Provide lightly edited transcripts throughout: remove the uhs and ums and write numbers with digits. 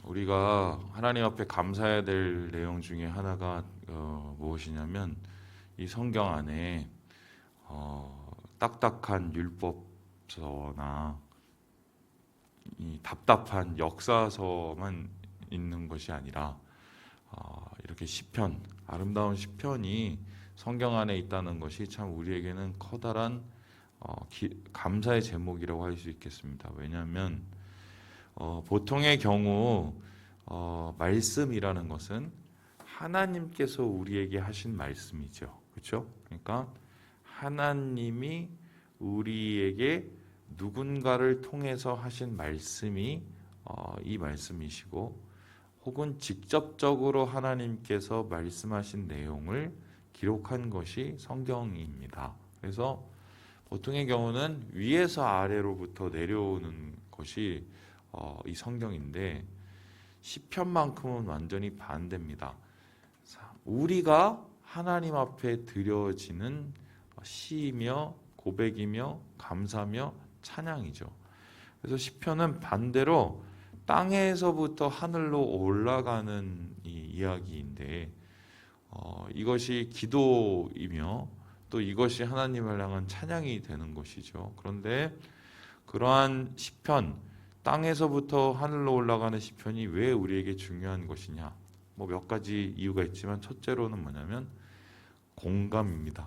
우리가 하나님 앞에 감사해야 될 내용 중에 하나가 무엇이냐면 이 성경 안에 딱딱한 율법서나 이 답답한 역사서만 있는 것이 아니라 이렇게 시편, 아름다운 시편이 성경 안에 있다는 것이 참 우리에게는 커다란 감사의 제목이라고 할 수 있겠습니다. 왜냐하면 보통의 경우 말씀이라는 것은 하나님께서 우리에게 하신 말씀이죠. 그렇죠? 그러니까 하나님이 우리에게 누군가를 통해서 하신 말씀이 이 말씀이시고, 혹은 직접적으로 하나님께서 말씀하신 내용을 기록한 것이 성경입니다. 그래서 보통의 경우는 위에서 아래로부터 내려오는 것이 이 성경인데, 시편만큼은 완전히 반대입니다. 우리가 하나님 앞에 드려지는 시이며 고백이며 감사며 찬양이죠. 그래서 시편은 반대로 땅에서부터 하늘로 올라가는 이 이야기인데, 이것이 기도이며 또 이것이 하나님을 향한 찬양이 되는 것이죠. 그런데 그러한 시편, 땅에서부터 하늘로 올라가는 시편이 왜 우리에게 중요한 것이냐? 몇 가지 이유가 있지만 첫째로는 뭐냐면 공감입니다.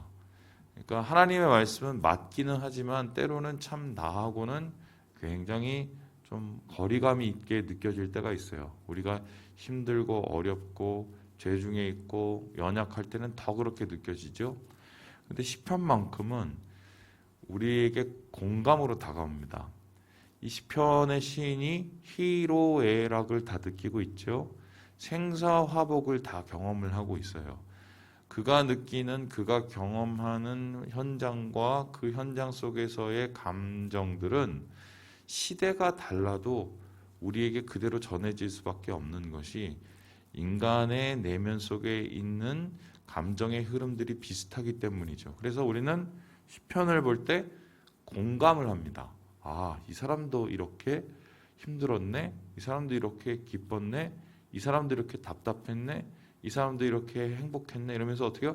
그러니까 하나님의 말씀은 맞기는 하지만 때로는 참 나하고는 굉장히 좀 거리감이 있게 느껴질 때가 있어요. 우리가 힘들고 어렵고 죄 중에 있고 연약할 때는 더 그렇게 느껴지죠. 근데 시편만큼은 우리에게 공감으로 다가옵니다. 이 시편의 시인이 희로애락을 다 느끼고 있죠. 생사화복을 다 경험을 하고 있어요. 그가 느끼는, 그가 경험하는 현장과 그 현장 속에서의 감정들은 시대가 달라도 우리에게 그대로 전해질 수밖에 없는 것이 인간의 내면 속에 있는 감정의 흐름들이 비슷하기 때문이죠. 그래서 우리는 시편을 볼 때 공감을 합니다. 이 사람도 이렇게 힘들었네, 이 사람도 이렇게 기뻤네, 이 사람도 이렇게 답답했네, 이 사람도 이렇게 행복했네, 이러면서 어떻게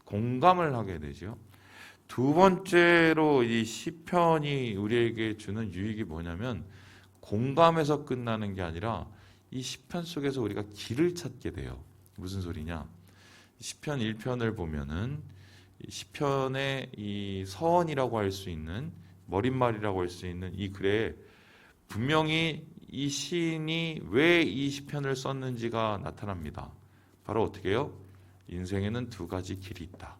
공감을 하게 되죠. 두 번째로 이 시편이 우리에게 주는 유익이 뭐냐면, 공감에서 끝나는 게 아니라 이 시편 속에서 우리가 길을 찾게 돼요. 무슨 소리냐? 시편 1편을 보면은 시편의 이 서원이라고 할 수 있는, 머릿말이라고 할 수 있는 이 글에 분명히 이 시인이 왜 이 시편을 썼는지가 나타납니다. 바로 어떻게 해요? 인생에는 두 가지 길이 있다.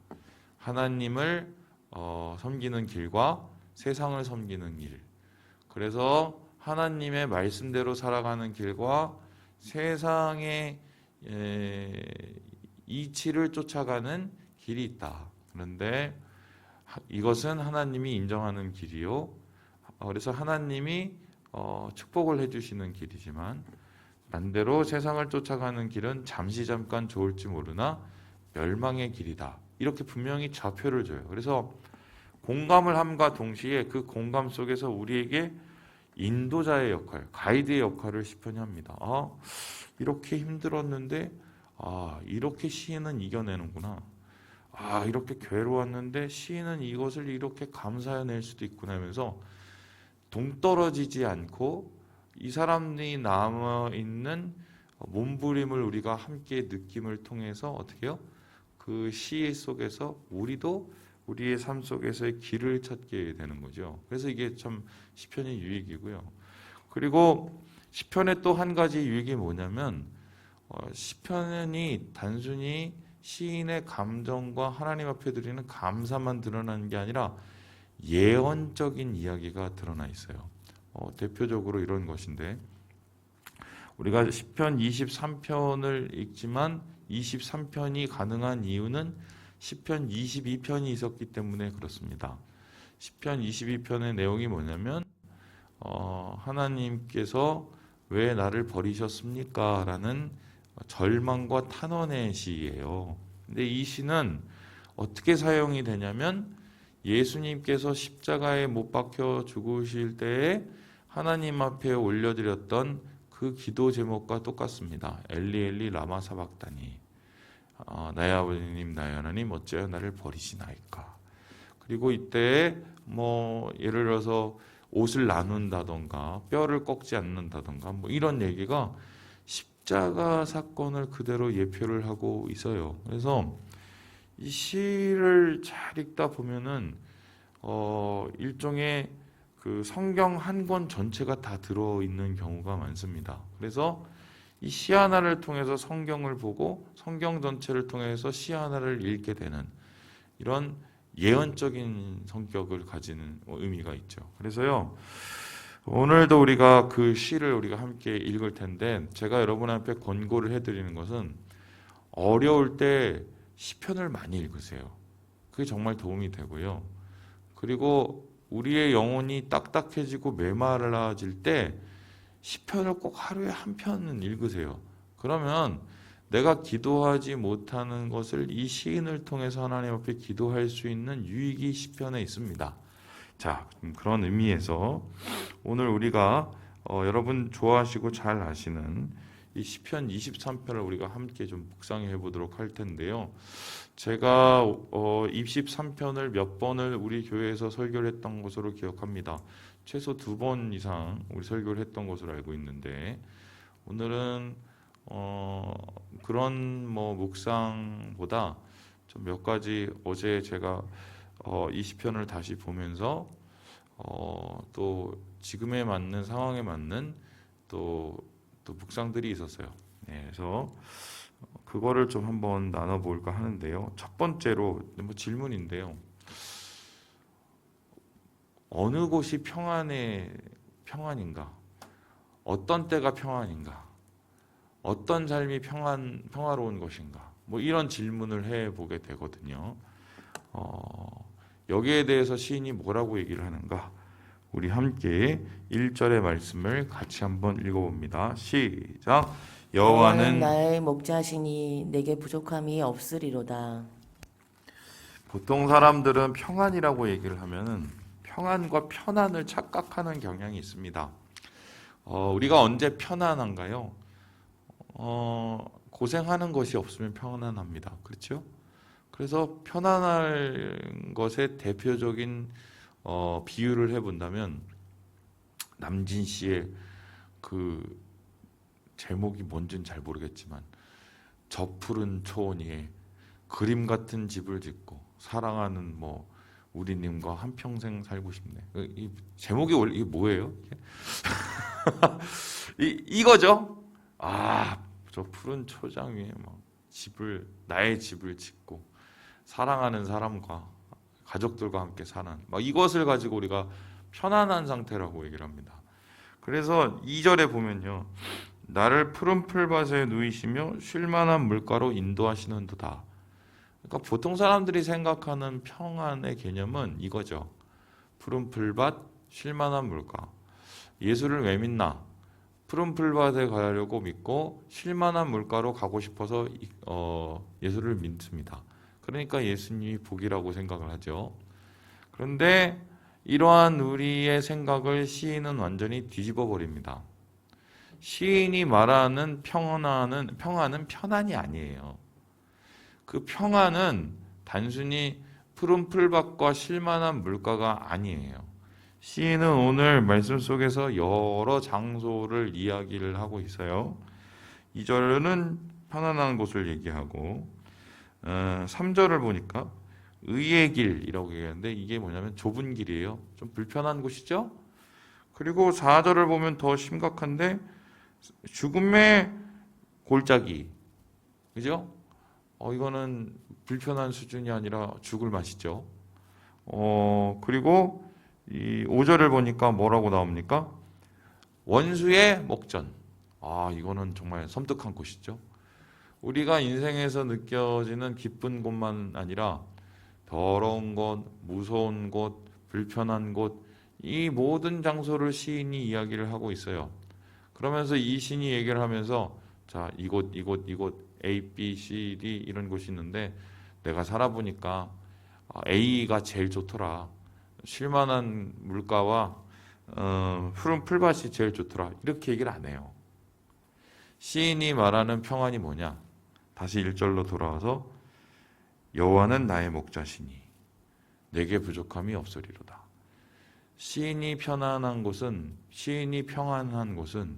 하나님을 섬기는 길과 세상을 섬기는 길. 그래서 하나님의 말씀대로 살아가는 길과 세상의 이치를 쫓아가는 길이 있다. 그런데 이것은 하나님이 인정하는 길이요. 그래서 하나님이 축복을 해주시는 길이지만, 반대로 세상을 쫓아가는 길은 잠시 잠깐 좋을지 모르나 멸망의 길이다. 이렇게 분명히 좌표를 줘요. 그래서 공감을 함과 동시에 그 공감 속에서 우리에게 인도자의 역할, 가이드의 역할을 시편이 합니다. 이렇게 힘들었는데 이렇게 시인은 이겨내는구나. 이렇게 괴로웠는데 시인은 이것을 이렇게 감사해낼 수도 있구나 하면서 동떨어지지 않고 이 사람이 남아있는 몸부림을 우리가 함께 느낌을 통해서 어떻게 해요? 그 시 속에서 우리도 우리의 삶 속에서의 길을 찾게 되는 거죠. 그래서 이게 참 시편의 유익이고요. 그리고 시편의 또 한 가지 유익이 뭐냐면, 시편이 단순히 시인의 감정과 하나님 앞에 드리는 감사만 드러나는 게 아니라 예언적인 이야기가 드러나 있어요. 대표적으로 이런 것인데, 우리가 시편 23편을 읽지만 23편이 가능한 이유는 시편 22편이 있었기 때문에 그렇습니다. 시편 22편의 내용이 뭐냐면 하나님께서 왜 나를 버리셨습니까? 라는 절망과 탄원의 시예요. 근데 이 시는 어떻게 사용이 되냐면, 예수님께서 십자가에 못 박혀 죽으실 때에 하나님 앞에 올려드렸던 그 기도 제목과 똑같습니다. 엘리 엘리 라마 사박다니. 나의 아버님 나의 하나님 어찌하여 나를 버리시나이까. 그리고 이때 뭐 예를 들어서 옷을 나눈다던가 뼈를 꺾지 않는다던가 뭐 이런 얘기가 십자가 사건을 그대로 예표를 하고 있어요. 그래서 이 시를 잘 읽다 보면은 일종의 그 성경 한 권 전체가 다 들어있는 경우가 많습니다. 그래서 이 시 하나를 통해서 성경을 보고 성경 전체를 통해서 시 하나를 읽게 되는 이런 예언적인 성격을 가지는 의미가 있죠. 그래서요, 오늘도 우리가 그 시를 우리가 함께 읽을 텐데 제가 여러분 앞에 권고를 해드리는 것은 어려울 때 시편을 많이 읽으세요. 그게 정말 도움이 되고요. 그리고 우리의 영혼이 딱딱해지고 메말라질 때 시편을 꼭 하루에 한 편은 읽으세요. 그러면 내가 기도하지 못하는 것을 이 시인을 통해서 하나님 앞에 기도할 수 있는 유익이 시편에 있습니다. 자, 그런 의미에서 오늘 우리가 여러분 좋아하시고 잘 아시는 이 시편 23편을 우리가 함께 좀 묵상해 보도록 할 텐데요. 제가 23편을 몇 번을 우리 교회에서 설교를 했던 것으로 기억합니다. 최소 2번 이상 우리 설교를 했던 것으로 알고 있는데 오늘은 그런 뭐 묵상보다 좀 몇 가지 어제 제가 이 시편을 다시 보면서 또 지금에 맞는 상황에 맞는 또 묵상들이 있었어요. 네, 그래서 그거를 좀 한번 나눠볼까 하는데요. 첫 번째로 뭐 질문인데요. 어느 곳이 평안인가? 어떤 때가 평안인가? 어떤 삶이 평화로운 것인가? 뭐 이런 질문을 해보게 되거든요. 여기에 대해서 시인이 뭐라고 얘기를 하는가? 우리 함께 1절의 말씀을 같이 한번 읽어봅니다. 시작. 여호와는 나의 목자시니 내게 부족함이 없으리로다. 보통 사람들은 평안이라고 얘기를 하면은 평안과 편안을 착각하는 경향이 있습니다. 우리가 언제 편안한가요? 고생하는 것이 없으면 편안합니다. 그렇죠? 그래서 편안할 것의 대표적인 비유를 해본다면 남진 씨의 그 제목이 뭔지는 잘 모르겠지만 저 푸른 초원 위에 그림 같은 집을 짓고 사랑하는 뭐 우리님과 한평생 살고 싶네. 이 제목이 원래 이게 뭐예요? 이거죠. 저 푸른 초장 위에 막 나의 집을 짓고 사랑하는 사람과 가족들과 함께 사는 막 이것을 가지고 우리가 편안한 상태라고 얘기를 합니다. 그래서 2절에 보면요. 나를 푸른 풀밭에 누이시며 쉴만한 물가로 인도하시는도다. 그러니까 보통 사람들이 생각하는 평안의 개념은 이거죠. 푸른 풀밭, 쉴만한 물가. 예수를 왜 믿나? 푸른 풀밭에 가려고 믿고 쉴만한 물가로 가고 싶어서 예수를 믿습니다. 그러니까 예수님이 복이라고 생각을 하죠. 그런데 이러한 우리의 생각을 시인은 완전히 뒤집어 버립니다. 시인이 말하는 평안은 편안이 아니에요. 그 평안은 단순히 푸른 풀밭과 쉴만한 물가가 아니에요. 시인은 오늘 말씀 속에서 여러 장소를 이야기를 하고 있어요. 2절은 편안한 곳을 얘기하고 3절을 보니까 의의 길이라고 얘기하는데 이게 뭐냐면 좁은 길이에요. 좀 불편한 곳이죠. 그리고 4절을 보면 더 심각한데 죽음의 골짜기, 그죠? 이거는 불편한 수준이 아니라 죽을 맛이죠. 그리고 이 5절을 보니까 뭐라고 나옵니까? 원수의 목전. 이거는 정말 섬뜩한 곳이죠. 우리가 인생에서 느껴지는 기쁜 곳만 아니라 더러운 곳, 무서운 곳, 불편한 곳, 이 모든 장소를 시인이 이야기를 하고 있어요. 그러면서 이 시인이 얘기를 하면서 자, 이곳 A, B, C, D 이런 곳이 있는데 내가 살아보니까 A가 제일 좋더라. 쉴만한 물가와 푸른 풀밭이 제일 좋더라. 이렇게 얘기를 안 해요. 시인이 말하는 평안이 뭐냐? 다시 1절로 돌아와서 여호와는 나의 목자시니 내게 부족함이 없으리로다. 시인이 편안한 곳은, 시인이 평안한 곳은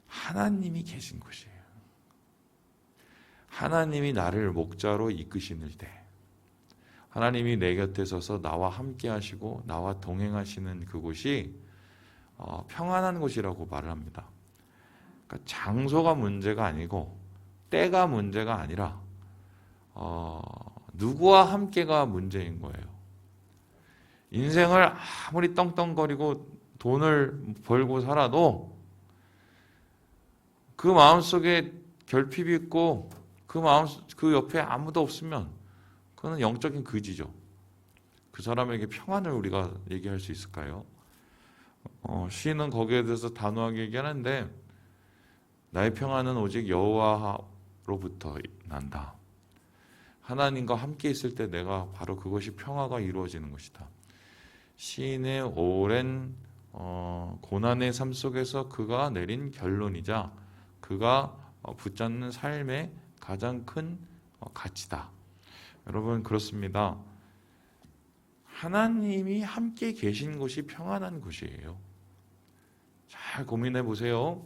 하나님이 계신 곳이에요. 하나님이 나를 목자로 이끄시는 때, 하나님이 내 곁에 서서 나와 함께 하시고 나와 동행하시는 그곳이 평안한 곳이라고 말을 합니다. 그러니까 장소가 문제가 아니고 때가 문제가 아니라 누구와 함께가 문제인 거예요. 인생을 아무리 떵떵거리고 돈을 벌고 살아도 그 마음속에 결핍이 있고 그 옆에 아무도 없으면 그거는 영적인 거지죠. 그 사람에게 평안을 우리가 얘기할 수 있을까요? 시인은 거기에 대해서 단호하게 얘기하는데 나의 평안은 오직 여호와로부터 난다. 하나님과 함께 있을 때 내가 바로 그것이 평화가 이루어지는 것이다. 시인의 오랜 고난의 삶 속에서 그가 내린 결론이자 그가 붙잡는 삶의 가장 큰 가치다. 여러분 그렇습니다. 하나님이 함께 계신 곳이 평안한 곳이에요. 잘 고민해 보세요.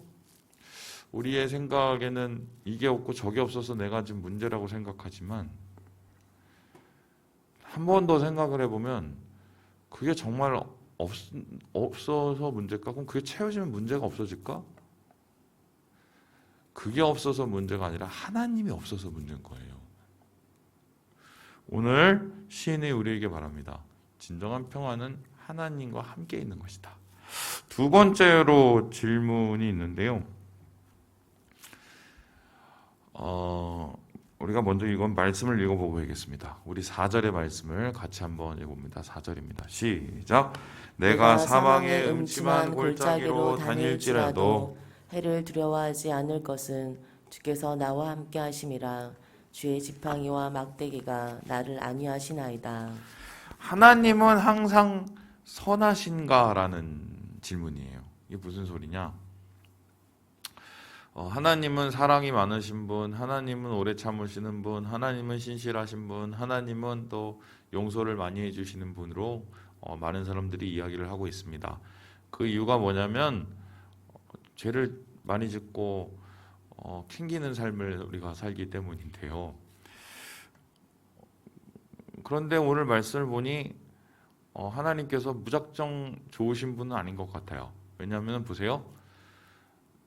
우리의 생각에는 이게 없고 저게 없어서 내가 지금 문제라고 생각하지만 한 번 더 생각을 해보면 그게 정말 없어서 문제일까? 그럼 그게 채워지면 문제가 없어질까? 그게 없어서 문제가 아니라 하나님이 없어서 문제인 거예요. 오늘 시인이 우리에게 말합니다. 진정한 평안은 하나님과 함께 있는 것이다. 두 번째로 질문이 있는데요. 우리가 먼저 이건 말씀을 읽어보고 하겠습니다. 우리 4절의 말씀을 같이 한번 읽어봅니다. 4절입니다. 시작. 내가 사망의 음침한 골짜기로 다닐지라도 해를 두려워하지 않을 것은 주께서 나와 함께 하심이라. 주의 지팡이와 막대기가 나를 안위하시나이다. 하나님은 항상 선하신가라는 질문이에요. 이게 무슨 소리냐? 하나님은 사랑이 많으신 분, 하나님은 오래 참으시는 분, 하나님은 신실하신 분, 하나님은 또 용서를 많이 해주시는 분으로 많은 사람들이 이야기를 하고 있습니다. 그 이유가 뭐냐면 죄를 많이 짓고 캥기는 삶을 우리가 살기 때문인데요. 그런데 오늘 말씀을 보니 하나님께서 무작정 좋으신 분은 아닌 것 같아요. 왜냐하면 보세요.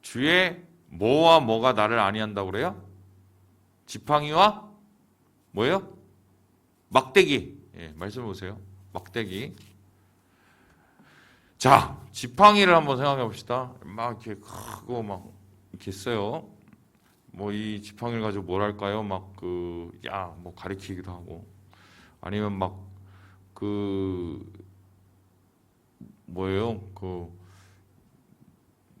주의 뭐와 뭐가 나를 안위한다고 그래요? 지팡이와 뭐예요? 막대기. 예, 말씀을 보세요. 막대기. 자, 지팡이를 한번 생각해 봅시다. 막 이렇게 크고 막 이렇게 써요. 뭐 이 지팡이를 가지고 뭘 할까요? 막 뭐 가리키기도 하고 아니면 막 뭐예요?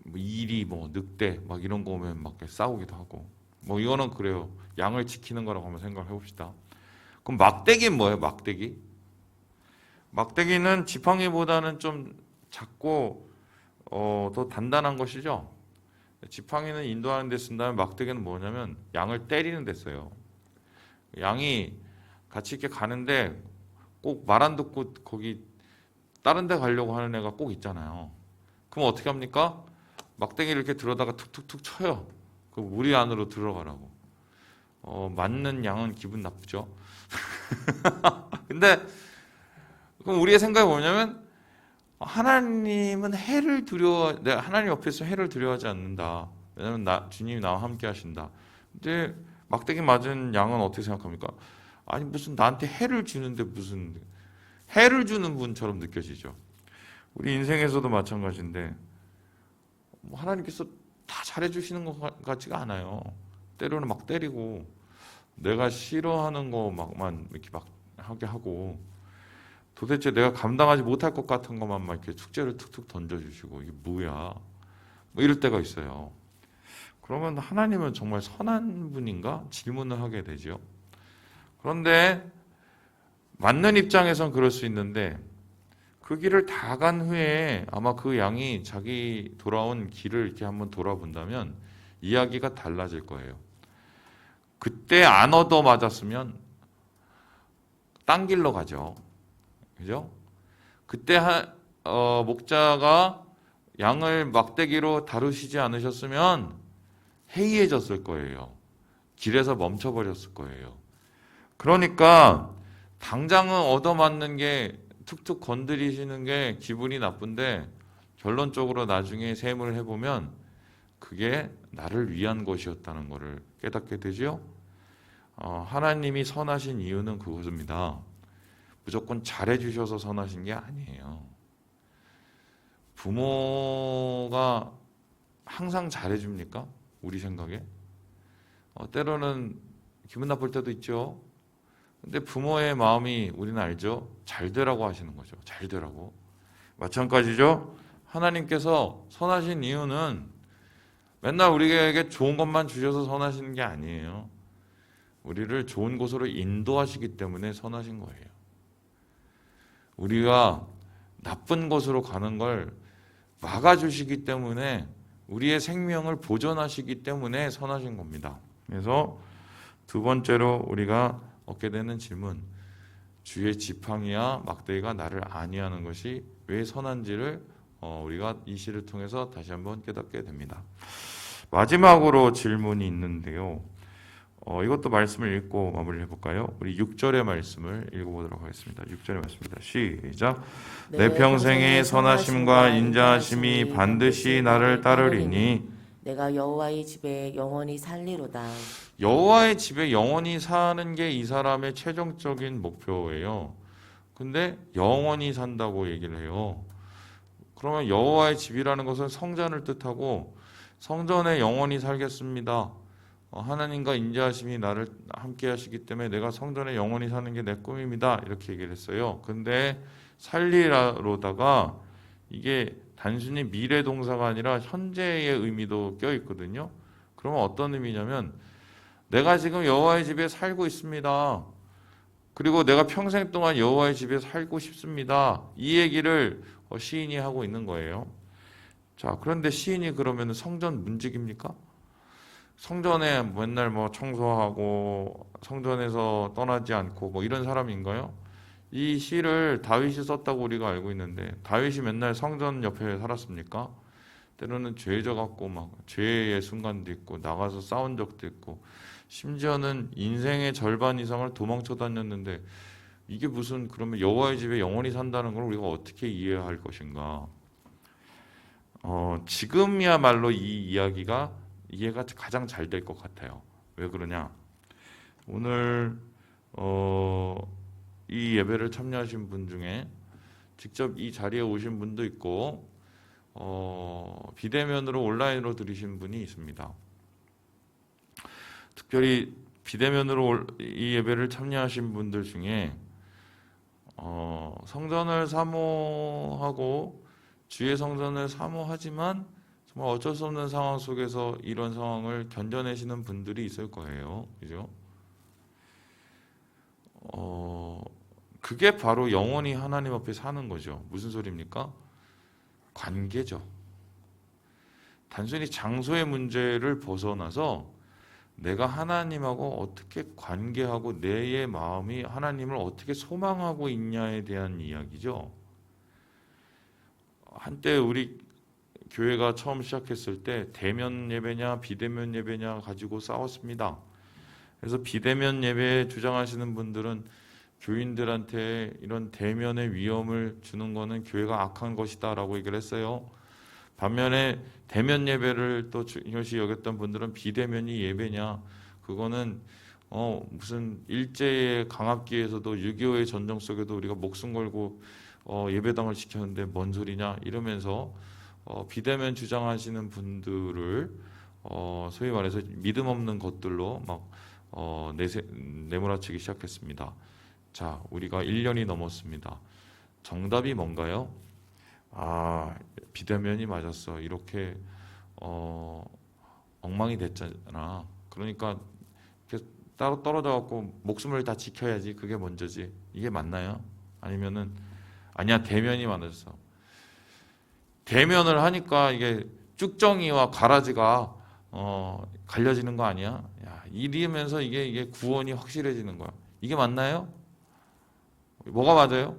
뭐 이리 뭐 늑대 막 이런 거 오면 막 싸우기도 하고 뭐 이거는 그래요. 양을 지키는 거라고 한번 생각해 봅시다. 그럼 막대기는 뭐예요? 막대기는 지팡이보다는 좀 작고 더 단단한 것이죠. 지팡이는 인도하는 데 쓴다면 막대기는 뭐냐면 양을 때리는 데 써요. 양이 같이 이렇게 가는데 꼭 말 안 듣고 거기 다른 데 가려고 하는 애가 꼭 있잖아요. 그럼 어떻게 합니까? 막대기를 이렇게 들어다가 툭툭툭 쳐요. 그 무리 안으로 들어가라고. 맞는 양은 기분 나쁘죠. 근데 그럼 우리의 생각이 뭐냐면 하나님은 내가 하나님 옆에서 해를 두려워하지 않는다. 왜냐하면 주님이 나와 함께 하신다. 근데 막대기 맞은 양은 어떻게 생각합니까? 아니 무슨 나한테 해를 주는데 무슨 해를 주는 분처럼 느껴지죠. 우리 인생에서도 마찬가지인데 뭐 하나님께서 다 잘해주시는 것 같지가 않아요. 때로는 막 때리고 내가 싫어하는 거만 이렇게 막 하게 하고 도대체 내가 감당하지 못할 것 같은 것만 막 이렇게 축제를 툭툭 던져주시고 이게 뭐야? 뭐 이럴 때가 있어요. 그러면 하나님은 정말 선한 분인가? 질문을 하게 되죠. 그런데 맞는 입장에선 그럴 수 있는데 그 길을 다 간 후에 아마 그 양이 자기 돌아온 길을 이렇게 한번 돌아본다면 이야기가 달라질 거예요. 그때 안 얻어 맞았으면 딴 길로 가죠. 그죠? 그때 목자가 양을 막대기로 다루시지 않으셨으면 해이해졌을 거예요. 길에서 멈춰버렸을 거예요. 그러니까 당장은 얻어맞는 게 툭툭 건드리시는 게 기분이 나쁜데 결론적으로 나중에 셈을 해보면 그게 나를 위한 것이었다는 것을 깨닫게 되죠. 하나님이 선하신 이유는 그것입니다. 무조건 잘해주셔서 선하신 게 아니에요. 부모가 항상 잘해줍니까? 우리 생각에? 때로는 기분 나쁠 때도 있죠. 근데 부모의 마음이 우리는 알죠? 잘 되라고 하시는 거죠. 잘 되라고. 마찬가지죠. 하나님께서 선하신 이유는 맨날 우리에게 좋은 것만 주셔서 선하시는 게 아니에요. 우리를 좋은 곳으로 인도하시기 때문에 선하신 거예요. 우리가 나쁜 곳으로 가는 걸 막아주시기 때문에 우리의 생명을 보존하시기 때문에 선하신 겁니다. 그래서 두 번째로 우리가 얻게 되는 질문, 주의 지팡이와 막대기가 나를 안위하는 것이 왜 선한지를 우리가 이 시를 통해서 다시 한번 깨닫게 됩니다. 마지막으로 질문이 있는데요. 이것도 말씀을 읽고 마무리해 볼까요? 우리 6절의 말씀을 읽어보도록 하겠습니다. 6절의 말씀입니다. 시작. 내 평생의 선하심과 인자하심이 반드시 나를 따르리니 내가 여호와의 집에 영원히 살리로다. 여호와의 집에 영원히 사는 게 이 사람의 최종적인 목표예요. 근데 영원히 산다고 얘기를 해요. 그러면 여호와의 집이라는 것은 성전을 뜻하고 성전에 영원히 살겠습니다. 하나님과 인자하심이 나를 함께 하시기 때문에 내가 성전에 영원히 사는 게 내 꿈입니다. 이렇게 얘기를 했어요. 근데 살리로다가 이게 단순히 미래 동사가 아니라 현재의 의미도 껴 있거든요. 그러면 어떤 의미냐면 내가 지금 여호와의 집에 살고 있습니다. 그리고 내가 평생 동안 여호와의 집에 살고 싶습니다. 이 얘기를 시인이 하고 있는 거예요. 자, 그런데 시인이 그러면 성전 문직입니까? 성전에 맨날 뭐 청소하고 성전에서 떠나지 않고 뭐 이런 사람인가요? 이 시를 다윗이 썼다고 우리가 알고 있는데 다윗이 맨날 성전 옆에 살았습니까? 때로는 죄져 갖고 막 죄의 순간도 있고 나가서 싸운 적도 있고 심지어는 인생의 절반 이상을 도망쳐 다녔는데 이게 무슨 그러면 여호와의 집에 영원히 산다는 걸 우리가 어떻게 이해할 것인가? 지금이야말로 이 이야기가 이해가 가장 잘 될 것 같아요. 왜 그러냐? 오늘 이 예배를 참여하신 분 중에 직접 이 자리에 오신 분도 있고 비대면으로 온라인으로 들으신 분이 있습니다. 특별히 비대면으로 이 예배를 참여하신 분들 중에 성전을 사모하고 주의 성전을 사모하지만 정말 어쩔 수 없는 상황 속에서 이런 상황을 견뎌내시는 분들이 있을 거예요. 그죠? 그게 바로 영원히 하나님 앞에 사는 거죠. 무슨 소리입니까? 관계죠. 단순히 장소의 문제를 벗어나서 내가 하나님하고 어떻게 관계하고 내의 마음이 하나님을 어떻게 소망하고 있냐에 대한 이야기죠. 한때 우리 교회가 처음 시작했을 때 대면 예배냐 비대면 예배냐 가지고 싸웠습니다. 그래서 비대면 예배 주장하시는 분들은 교인들한테 이런 대면의 위험을 주는 거는 교회가 악한 것이다라고 얘기를 했어요. 반면에 대면 예배를 또 중요시 여겼던 분들은 비대면이 예배냐, 그거는 무슨 일제의 강압기에서도 6.25의 전쟁 속에도 우리가 목숨 걸고 예배당을 지켰는데 뭔 소리냐 이러면서 비대면 주장하시는 분들을 소위 말해서 믿음 없는 것들로 막 내몰아치기 시작했습니다. 자, 우리가 1년이 넘었습니다. 정답이 뭔가요? 비대면이 맞았어. 이렇게 엉망이 됐잖아. 그러니까 이렇게 따로 떨어져 갖고 목숨을 다 지켜야지. 그게 먼저지. 이게 맞나요? 아니면은 아니야, 대면이 맞았어. 대면을 하니까 이게 쭉정이와 가라지가 갈려지는 거 아니야? 야, 이러면서 이게 구원이 확실해지는 거야. 이게 맞나요? 뭐가 맞아요?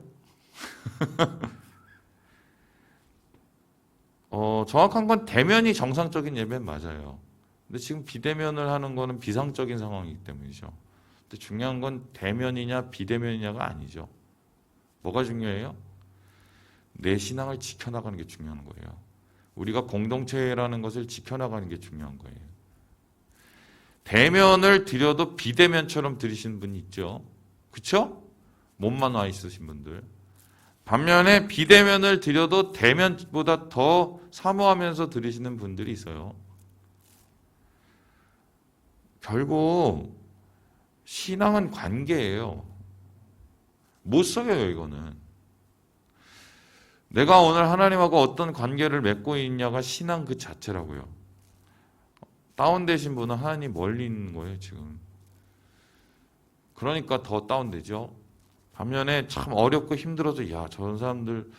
정확한 건 대면이 정상적인 예배는 맞아요. 근데 지금 비대면을 하는 거는 비상적인 상황이기 때문이죠. 근데 중요한 건 대면이냐 비대면이냐가 아니죠. 뭐가 중요해요? 내 신앙을 지켜나가는 게 중요한 거예요. 우리가 공동체라는 것을 지켜나가는 게 중요한 거예요. 대면을 드려도 비대면처럼 드리시는 분이 있죠. 그쵸? 몸만 와 있으신 분들. 반면에 비대면을 드려도 대면보다 더 사모하면서 드리시는 분들이 있어요. 결국 신앙은 관계예요. 못 속여요, 이거는. 내가 오늘 하나님하고 어떤 관계를 맺고 있냐가 신앙 그 자체라고요. 다운되신 분은 하나님 멀리 있는 거예요, 지금. 그러니까 더 다운되죠. 반면에 참 어렵고 힘들어서 야, 저런 사람들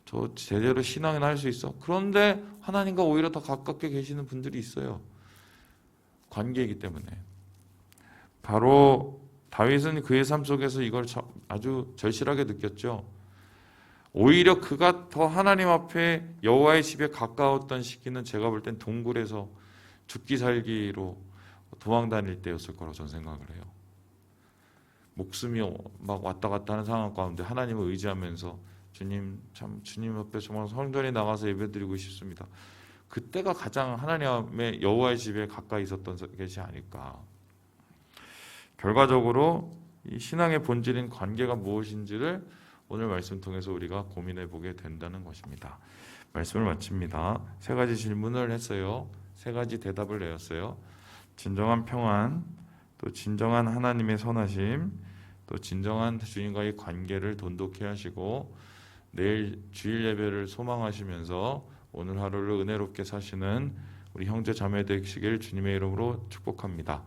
저 제대로 신앙이나 할 수 있어. 그런데 하나님과 오히려 더 가깝게 계시는 분들이 있어요. 관계이기 때문에. 바로 다윗은 그의 삶 속에서 이걸 아주 절실하게 느꼈죠. 오히려 그가 더 하나님 앞에 여호와의 집에 가까웠던 시기는 제가 볼 땐 동굴에서 죽기 살기로 도망 다닐 때였을 거라고 저는 생각을 해요. 목숨이 막 왔다 갔다 하는 상황 가운데 하나님을 의지하면서 주님 참 주님 앞에 정말 성전에 나가서 예배드리고 싶습니다. 그때가 가장 하나님의 여호와의 집에 가까이 있었던 것이 아닐까. 결과적으로 이 신앙의 본질인 관계가 무엇인지를 오늘 말씀 통해서 우리가 고민해 보게 된다는 것입니다. 말씀을 마칩니다. 세 가지 질문을 했어요. 세 가지 대답을 내었어요. 진정한 평안, 또 진정한 하나님의 선하심, 또 진정한 주님과의 관계를 돈독히 하시고 내일 주일 예배를 소망하시면서 오늘 하루를 은혜롭게 사시는 우리 형제 자매 되시길 주님의 이름으로 축복합니다.